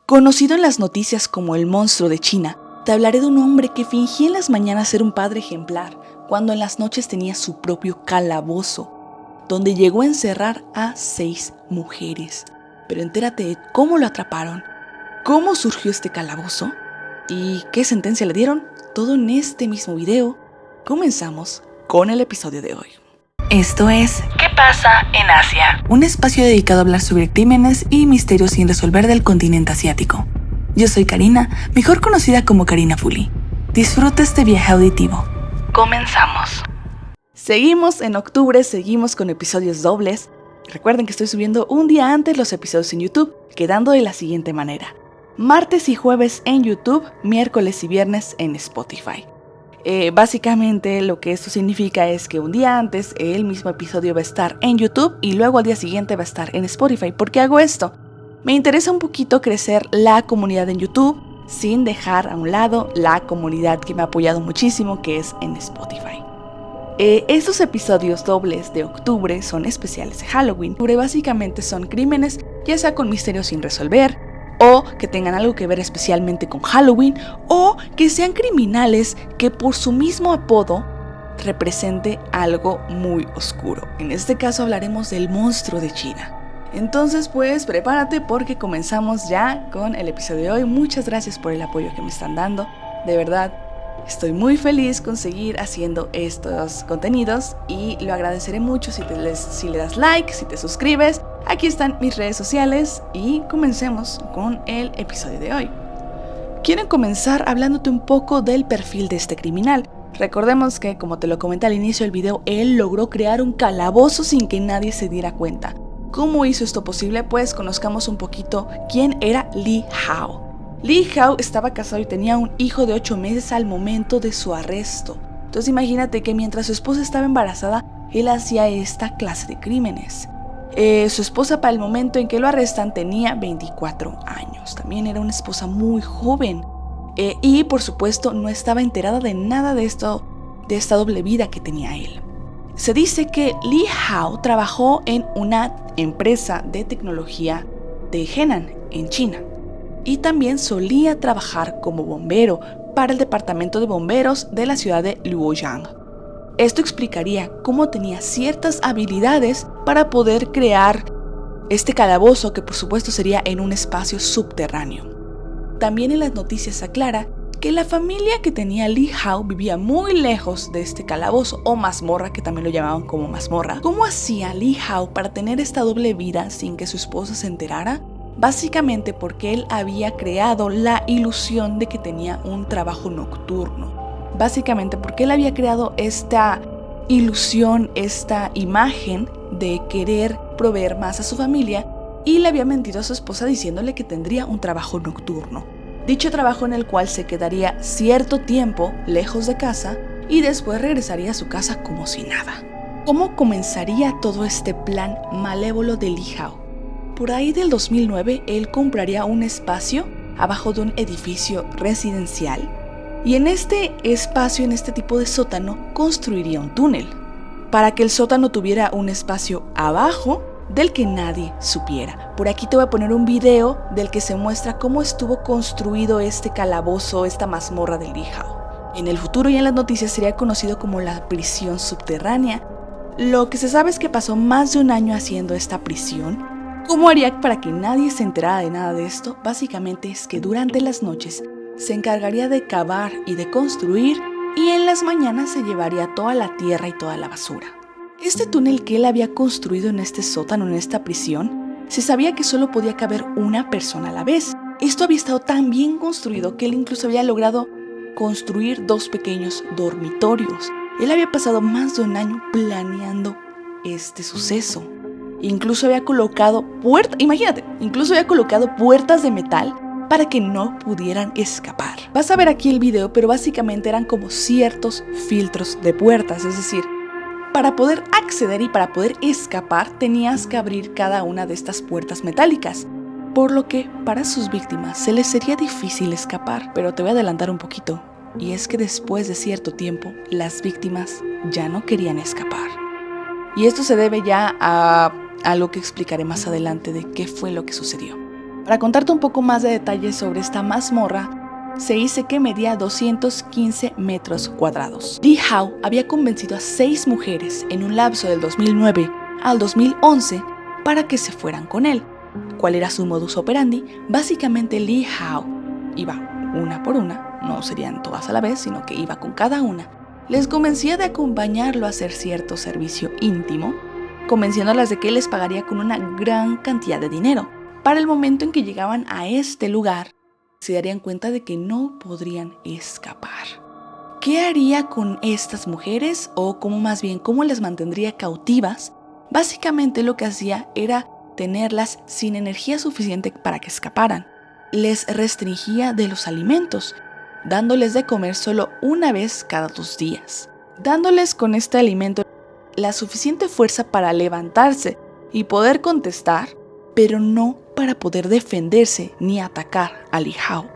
Conocido en las noticias como el monstruo de China, te hablaré de un hombre que fingía en las mañanas ser un padre ejemplar, cuando en las noches tenía su propio calabozo, donde llegó a encerrar a 6 mujeres. Pero entérate de cómo lo atraparon, cómo surgió este calabozo y qué sentencia le dieron, todo en este mismo video. Comenzamos con el episodio de hoy. Esto es ¿Qué pasa en Asia? Un espacio dedicado a hablar sobre crímenes y misterios sin resolver del continente asiático. Yo soy Karina, mejor conocida como Karina Fully. Disfruta este viaje auditivo. Comenzamos. Seguimos en octubre, seguimos con episodios dobles. Recuerden que estoy subiendo un día antes los episodios en YouTube, quedando de la siguiente manera: martes y jueves en YouTube, miércoles y viernes en Spotify. Básicamente lo que esto significa es que un día antes el mismo episodio va a estar en YouTube y luego al día siguiente va a estar en Spotify. ¿Por qué hago esto? Me interesa un poquito crecer la comunidad en YouTube sin dejar a un lado la comunidad que me ha apoyado muchísimo, que es en Spotify. Estos episodios dobles de octubre son especiales de Halloween. Básicamente son crímenes, ya sea con misterios sin resolver, o que tengan algo que ver especialmente con Halloween, o que sean criminales que por su mismo apodo represente algo muy oscuro. En este caso hablaremos del monstruo de China. Entonces pues prepárate porque comenzamos ya con el episodio de hoy. Muchas gracias por el apoyo que me están dando, de verdad. Estoy muy feliz con seguir haciendo estos contenidos y lo agradeceré mucho si le das like, si te suscribes. Aquí están mis redes sociales y comencemos con el episodio de hoy. Quiero comenzar hablándote un poco del perfil de este criminal. Recordemos que, como te lo comenté al inicio del video, él logró crear un calabozo sin que nadie se diera cuenta. ¿Cómo hizo esto posible? Pues conozcamos un poquito quién era Li Hao. Li Hao estaba casado y tenía un hijo de 8 meses al momento de su arresto. Entonces imagínate que mientras su esposa estaba embarazada, él hacía esta clase de crímenes. Su esposa para el momento en que lo arrestan tenía 24 años. También era una esposa muy joven. Y por supuesto no estaba enterada de nada de esto, de esta doble vida que tenía él. Se dice que Li Hao trabajó en una empresa de tecnología de Henan, en China. Y también solía trabajar como bombero para el departamento de bomberos de la ciudad de Luoyang. Esto explicaría cómo tenía ciertas habilidades para poder crear este calabozo, que por supuesto sería en un espacio subterráneo. También en las noticias se aclara que la familia que tenía Li Hao vivía muy lejos de este calabozo o mazmorra, que también lo llamaban como mazmorra. ¿Cómo hacía Li Hao para tener esta doble vida sin que su esposa se enterara? Básicamente porque él había creado la ilusión de que tenía un trabajo nocturno. Básicamente porque él había creado esta ilusión, esta imagen de querer proveer más a su familia, y le había mentido a su esposa diciéndole que tendría un trabajo nocturno. Dicho trabajo en el cual se quedaría cierto tiempo lejos de casa y después regresaría a su casa como si nada. ¿Cómo comenzaría todo este plan malévolo de Li Hao? Por ahí del 2009, él compraría un espacio abajo de un edificio residencial y en este espacio, en este tipo de sótano, construiría un túnel para que el sótano tuviera un espacio abajo del que nadie supiera. Por aquí te voy a poner un video del que se muestra cómo estuvo construido este calabozo, esta mazmorra de Li Hao. En el futuro y en las noticias sería conocido como la prisión subterránea. Lo que se sabe es que pasó más de un año haciendo esta prisión. ¿Cómo haría para que nadie se enterara de nada de esto? Básicamente es que durante las noches se encargaría de cavar y de construir, y en las mañanas se llevaría toda la tierra y toda la basura. Este túnel que él había construido en este sótano, en esta prisión, se sabía que solo podía caber una persona a la vez. Esto había estado tan bien construido que él incluso había logrado construir 2 pequeños dormitorios. Él había pasado más de un año planeando este suceso. Incluso había colocado puertas de metal para que no pudieran escapar. Vas a ver aquí el video, pero básicamente eran como ciertos filtros de puertas, es decir, para poder acceder y para poder escapar tenías que abrir cada una de estas puertas metálicas, por lo que para sus víctimas se les sería difícil escapar. Pero te voy a adelantar un poquito, y es que después de cierto tiempo las víctimas ya no querían escapar. Y esto se debe ya a lo que explicaré más adelante de qué fue lo que sucedió. Para contarte un poco más de detalles sobre esta mazmorra, se dice que medía 215 metros cuadrados. Lee Hao había convencido a 6 mujeres en un lapso del 2009 al 2011 para que se fueran con él. ¿Cuál era su modus operandi? Básicamente Lee Hao iba una por una, no serían todas a la vez, sino que iba con cada una. Les convencía de acompañarlo a hacer cierto servicio íntimo, convenciéndolas de que él les pagaría con una gran cantidad de dinero. Para el momento en que llegaban a este lugar, se darían cuenta de que no podrían escapar. ¿Qué haría con estas mujeres? O cómo las mantendría cautivas. Básicamente lo que hacía era tenerlas sin energía suficiente para que escaparan. Les restringía de los alimentos, dándoles de comer solo una vez cada 2 días. Dándoles con este alimento la suficiente fuerza para levantarse y poder contestar, pero no para poder defenderse ni atacar a Lee Hao.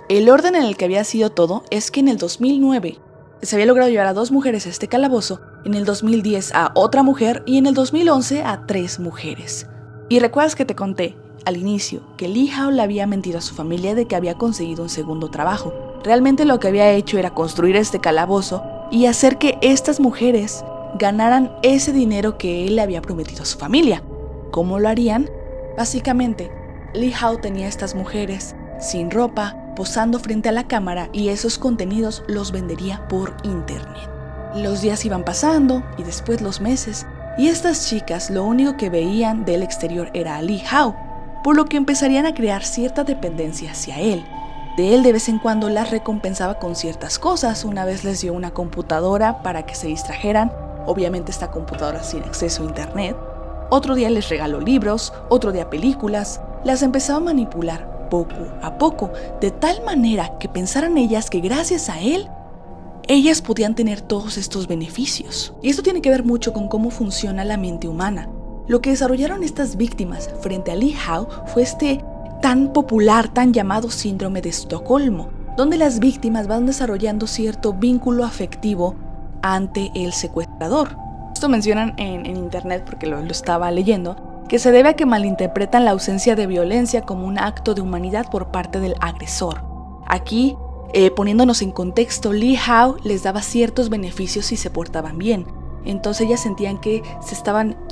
El orden en el que había sido todo es que en el 2009 se había logrado llevar a 2 mujeres a este calabozo, en el 2010 a otra mujer y en el 2011 a 3 mujeres. Y recuerdas que te conté al inicio que Lee Hao le había mentido a su familia de que había conseguido un segundo trabajo. Realmente lo que había hecho era construir este calabozo y hacer que estas mujeres ganaran ese dinero que él le había prometido a su familia. ¿Cómo lo harían? Básicamente, Lee Hao tenía a estas mujeres sin ropa, posando frente a la cámara, y esos contenidos los vendería por internet. Los días iban pasando y después los meses, y estas chicas lo único que veían del exterior era a Lee Hao, por lo que empezarían a crear cierta dependencia hacia él. De él de vez en cuando las recompensaba con ciertas cosas. Una vez les dio una computadora para que se distrajeran, obviamente esta computadora sin acceso a internet. Otro día les regaló libros, otro día películas. Las empezaba a manipular poco a poco, de tal manera que pensaran ellas que gracias a él, ellas podían tener todos estos beneficios. Y esto tiene que ver mucho con cómo funciona la mente humana. Lo que desarrollaron estas víctimas frente a Lee Hao fue este tan popular, tan llamado síndrome de Estocolmo, donde las víctimas van desarrollando cierto vínculo afectivo ante el secuestrador. Esto mencionan en internet porque lo estaba leyendo, que se debe a que malinterpretan la ausencia de violencia como un acto de humanidad por parte del agresor. Aquí, poniéndonos en contexto, Lee Hao les daba ciertos beneficios si se portaban bien. Entonces ellas sentían que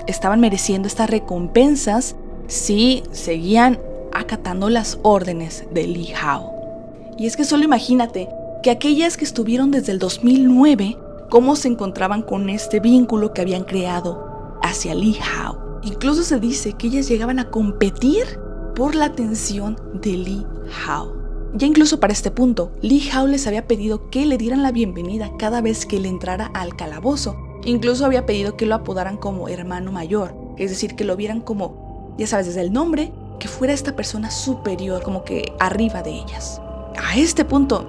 estaban mereciendo estas recompensas si seguían acatando las órdenes de Lee Hao. Y es que solo imagínate que aquellas que estuvieron desde el 2009, cómo se encontraban con este vínculo que habían creado hacia Lee Hao. Incluso se dice que ellas llegaban a competir por la atención de Lee Hao. Ya incluso para este punto, Lee Hao les había pedido que le dieran la bienvenida cada vez que él entrara al calabozo. Incluso había pedido que lo apodaran como hermano mayor, es decir, que lo vieran como, ya sabes, desde el nombre, que fuera esta persona superior, como que arriba de ellas. A este punto,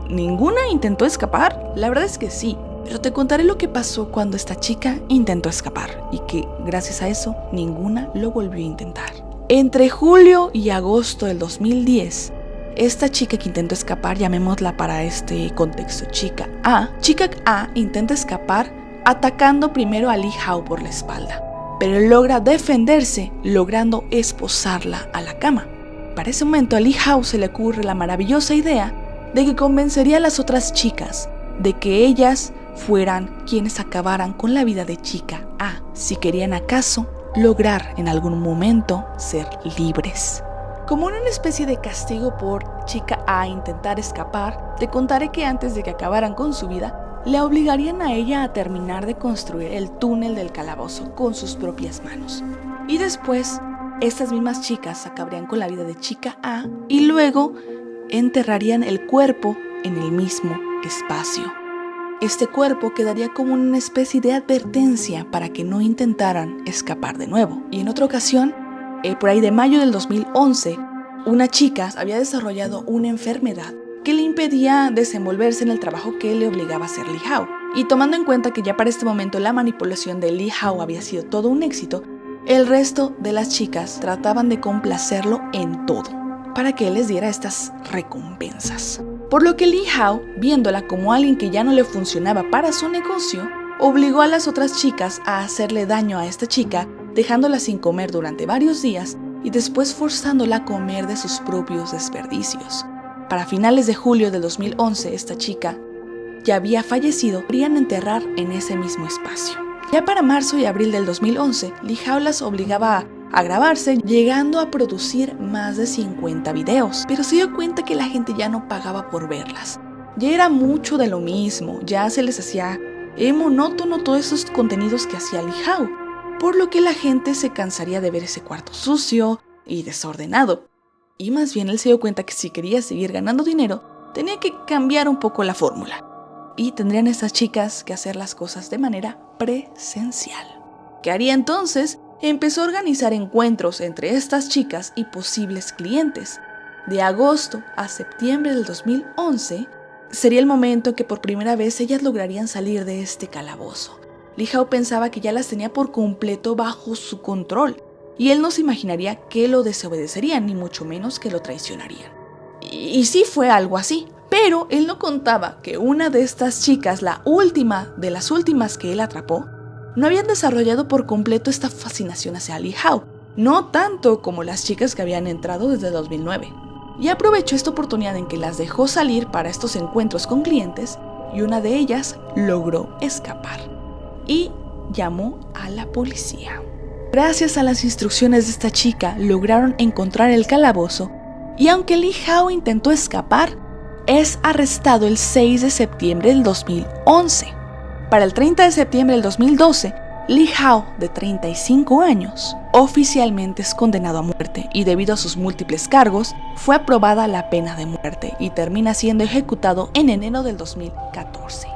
¿ninguna intentó escapar? La verdad es que sí. Pero te contaré lo que pasó cuando esta chica intentó escapar y que gracias a eso ninguna lo volvió a intentar. Entre julio y agosto del 2010, esta chica que intentó escapar, llamémosla para este contexto chica A intenta escapar atacando primero a Lee Hao por la espalda, pero logra defenderse logrando esposarla a la cama. Para ese momento a Lee Hao se le ocurre la maravillosa idea de que convencería a las otras chicas de que ellas fueran quienes acabaran con la vida de chica A, si querían acaso lograr en algún momento ser libres. Como una especie de castigo por chica A intentar escapar, te contaré que antes de que acabaran con su vida, le obligarían a ella a terminar de construir el túnel del calabozo con sus propias manos. Y después, estas mismas chicas acabarían con la vida de chica A y luego enterrarían el cuerpo en el mismo espacio. Este cuerpo quedaría como una especie de advertencia para que no intentaran escapar de nuevo. Y en otra ocasión, por ahí de mayo del 2011, una chica había desarrollado una enfermedad que le impedía desenvolverse en el trabajo que le obligaba a hacer Lee Hao. Y tomando en cuenta que ya para este momento la manipulación de Lee Hao había sido todo un éxito, el resto de las chicas trataban de complacerlo en todo, para que él les diera estas recompensas. Por lo que Lee Hao, viéndola como alguien que ya no le funcionaba para su negocio, obligó a las otras chicas a hacerle daño a esta chica, dejándola sin comer durante varios días y después forzándola a comer de sus propios desperdicios. Para finales de julio de 2011, esta chica ya había fallecido, querían enterrar en ese mismo espacio. Ya para marzo y abril del 2011, Lee Hao las obligaba a grabarse, llegando a producir más de 50 videos, pero se dio cuenta que la gente ya no pagaba por verlas. Ya era mucho de lo mismo, ya se les hacía monótono todos esos contenidos que hacía Lee Hao, por lo que la gente se cansaría de ver ese cuarto sucio y desordenado. Y más bien él se dio cuenta que si quería seguir ganando dinero, tenía que cambiar un poco la fórmula. Y tendrían estas chicas que hacer las cosas de manera presencial. ¿Qué haría entonces? Empezó a organizar encuentros entre estas chicas y posibles clientes. De agosto a septiembre del 2011 sería el momento en que por primera vez ellas lograrían salir de este calabozo. Lee Hao pensaba que ya las tenía por completo bajo su control, y él no se imaginaría que lo desobedecerían, ni mucho menos que lo traicionarían. Y sí fue algo así, pero él no contaba que una de estas chicas, la última de las últimas que él atrapó, no habían desarrollado por completo esta fascinación hacia Lee Hao, no tanto como las chicas que habían entrado desde 2009. Y aprovechó esta oportunidad en que las dejó salir para estos encuentros con clientes, y una de ellas logró escapar y llamó a la policía. Gracias a las instrucciones de esta chica lograron encontrar el calabozo, y aunque Lee Hao intentó escapar, es arrestado el 6 de septiembre del 2011. Para el 30 de septiembre del 2012, Lee Hao, de 35 años, oficialmente es condenado a muerte, y debido a sus múltiples cargos, fue aprobada la pena de muerte y termina siendo ejecutado en enero del 2014.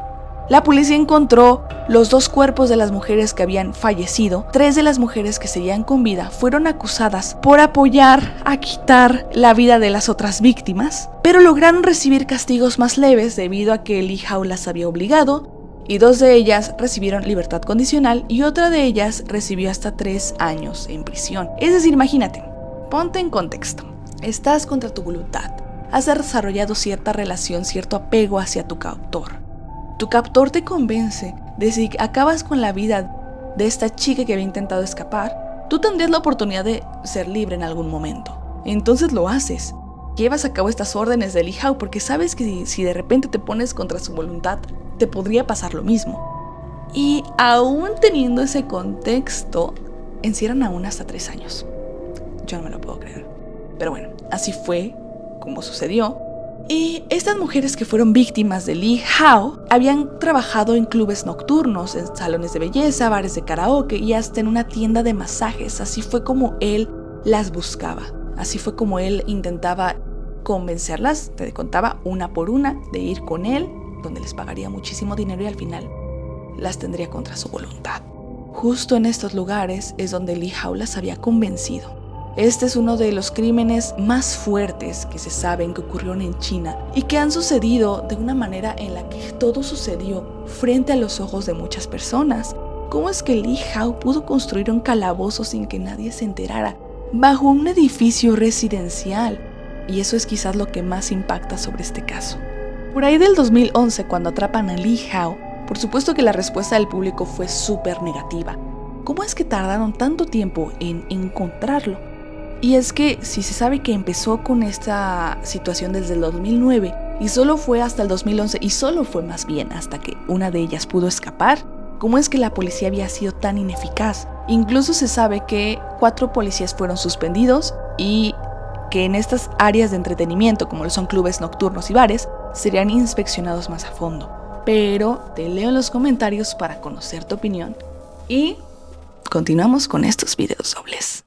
La policía encontró los 2 cuerpos de las mujeres que habían fallecido. 3 de las mujeres que seguían con vida fueron acusadas por apoyar a quitar la vida de las otras víctimas, pero lograron recibir castigos más leves debido a que Lee Hao las había obligado, y 2 de ellas recibieron libertad condicional y otra de ellas recibió hasta 3 años en prisión. Es decir, imagínate, ponte en contexto. Estás contra tu voluntad. Has desarrollado cierta relación, cierto apego hacia tu captor. Tu captor te convence de si acabas con la vida de esta chica que había intentado escapar, tú tendrías la oportunidad de ser libre en algún momento. Entonces lo haces. Llevas a cabo estas órdenes de Lee Hao porque sabes que si de repente te pones contra su voluntad, te podría pasar lo mismo. Y aún teniendo ese contexto, encierran aún hasta 3 años. Yo no me lo puedo creer. Pero bueno, así fue como sucedió. Y estas mujeres que fueron víctimas de Lee Hao habían trabajado en clubes nocturnos, en salones de belleza, bares de karaoke y hasta en una tienda de masajes. Así fue como él las buscaba. Así fue como él intentaba convencerlas, te contaba una por una, de ir con él, donde les pagaría muchísimo dinero y al final las tendría contra su voluntad. Justo en estos lugares es donde Lee Hao las había convencido. Este es uno de los crímenes más fuertes que se saben que ocurrieron en China y que han sucedido de una manera en la que todo sucedió frente a los ojos de muchas personas. ¿Cómo es que Lee Hao pudo construir un calabozo sin que nadie se enterara, bajo un edificio residencial? Y eso es quizás lo que más impacta sobre este caso. Por ahí del 2011, cuando atrapan a Lee Hao, por supuesto que la respuesta del público fue súper negativa. ¿Cómo es que tardaron tanto tiempo en encontrarlo? Y es que si se sabe que empezó con esta situación desde el 2009 y solo fue hasta el 2011 y solo fue más bien hasta que una de ellas pudo escapar, ¿cómo es que la policía había sido tan ineficaz? Incluso se sabe que 4 policías fueron suspendidos y que en estas áreas de entretenimiento, como son clubes nocturnos y bares, serían inspeccionados más a fondo. Pero te leo en los comentarios para conocer tu opinión y continuamos con estos videos dobles.